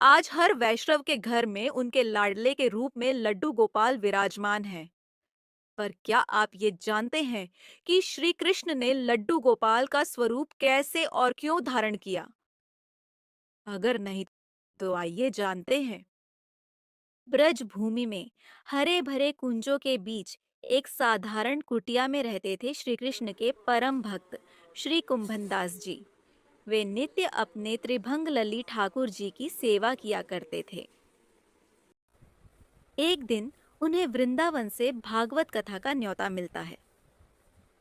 आज हर वैष्णव के घर में उनके लाडले के रूप में लड्डू गोपाल विराजमान हैं। पर क्या आप ये जानते हैं कि श्री कृष्ण ने लड्डू गोपाल का स्वरूप कैसे और क्यों धारण किया? अगर नहीं तो आइए जानते हैं। ब्रज भूमि में हरे भरे कुंजों के बीच एक साधारण कुटिया में रहते थे श्री कृष्ण के परम भक्त श्री कुंभनदास जी। वे नित्य अपने त्रिभंग लली ठाकुर जी की सेवा किया करते थे। एक दिन उन्हें वृंदावन से भागवत कथा का न्योता मिलता है।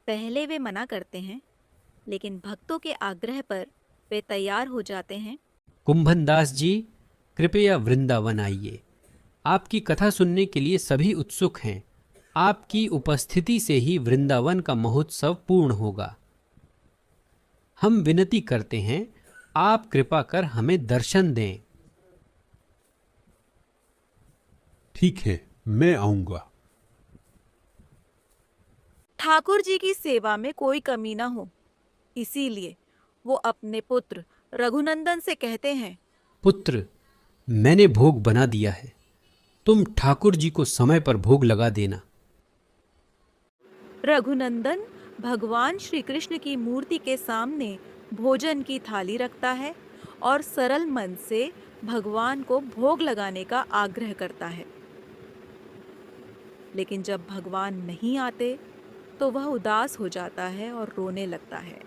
पहले वे मना करते हैं, लेकिन भक्तों के आग्रह पर वे तैयार हो जाते हैं। कुंभनदास जी, कृपया वृंदावन आइए। आपकी कथा सुनने के लिए सभी उत्सुक हैं। आपकी उपस्थिति से ही वृंदावन का महोत्सव पूर्ण होगा। हम विनती करते हैं, आप कृपा कर हमें दर्शन दें। ठीक है, मैं आऊंगा। ठाकुर जी की सेवा में कोई कमी न हो, इसीलिए वो अपने पुत्र रघुनंदन से कहते हैं। पुत्र, मैंने भोग बना दिया है। तुम ठाकुर जी को समय पर भोग लगा देना। रघुनंदन भगवान श्री कृष्ण की मूर्ति के सामने भोजन की थाली रखता है और सरल मन से भगवान को भोग लगाने का आग्रह करता है। लेकिन जब भगवान नहीं आते तो वह उदास हो जाता है और रोने लगता है।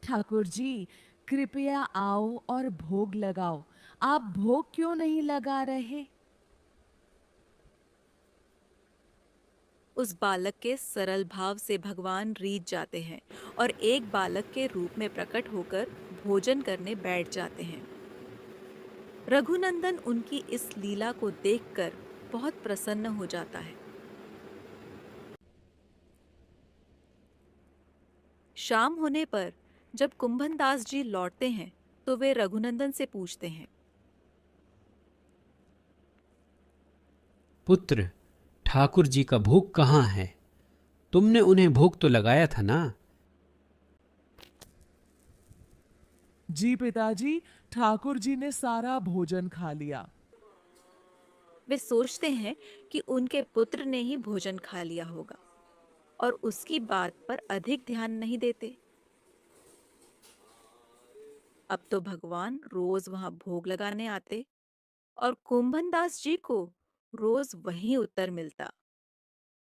ठाकुर जी, कृपया आओ और भोग लगाओ। आप भोग क्यों नहीं लगा रहे? उस बालक के सरल भाव से भगवान रीझ जाते हैं और एक बालक के रूप में प्रकट होकर भोजन करने बैठ जाते हैं। रघुनंदन उनकी इस लीला को देखकर बहुत प्रसन्न हो जाता है। शाम होने पर जब कुंभनदास जी लौटते हैं तो वे रघुनंदन से पूछते हैं। पुत्र, ठाकुर जी का भोग कहाँ है? तुमने उन्हें भोग तो लगाया था ना? जी पिताजी, ठाकुर जी ने सारा भोजन खा लिया। वे सोचते हैं कि उनके पुत्र ने ही भोजन खा लिया होगा और उसकी बात पर अधिक ध्यान नहीं देते। अब तो भगवान रोज वहां भोग लगाने आते और कुंभनदास जी को रोज वही उत्तर मिलता।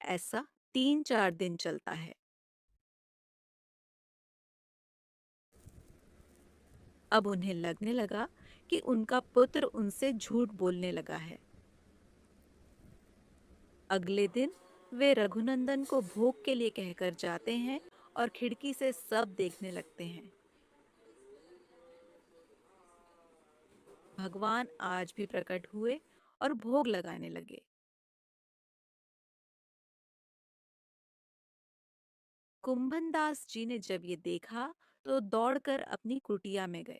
ऐसा 3-4 दिन चलता है। अब उन्हें लगने लगा कि उनका पुत्र उनसे झूठ बोलने लगा है। अगले दिन वे रघुनंदन को भोग के लिए कहकर जाते हैं और खिड़की से सब देखने लगते हैं। भगवान आज भी प्रकट हुए और भोग लगाने लगे। कुंभनदास जी ने जब ये देखा तो दौड़कर अपनी कुटिया में गए,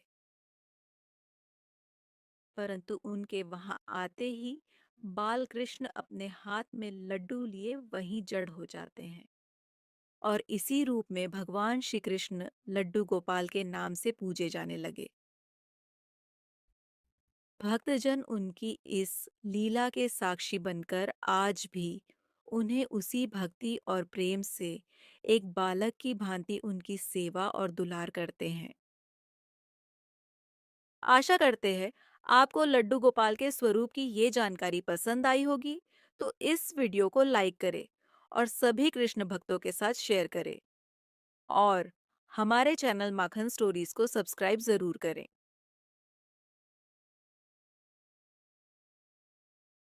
परंतु उनके वहां आते ही बाल कृष्ण अपने हाथ में लड्डू लिए वहीं जड़ हो जाते हैं और इसी रूप में भगवान श्री कृष्ण लड्डू गोपाल के नाम से पूजे जाने लगे। भक्तजन उनकी इस लीला के साक्षी बनकर आज भी उन्हें उसी भक्ति और प्रेम से एक बालक की भांति उनकी सेवा और दुलार करते हैं। आशा करते हैं आपको लड्डू गोपाल के स्वरूप की ये जानकारी पसंद आई होगी। तो इस वीडियो को लाइक करें और सभी कृष्ण भक्तों के साथ शेयर करें और हमारे चैनल माखन स्टोरीज को सब्सक्राइब जरूर करें।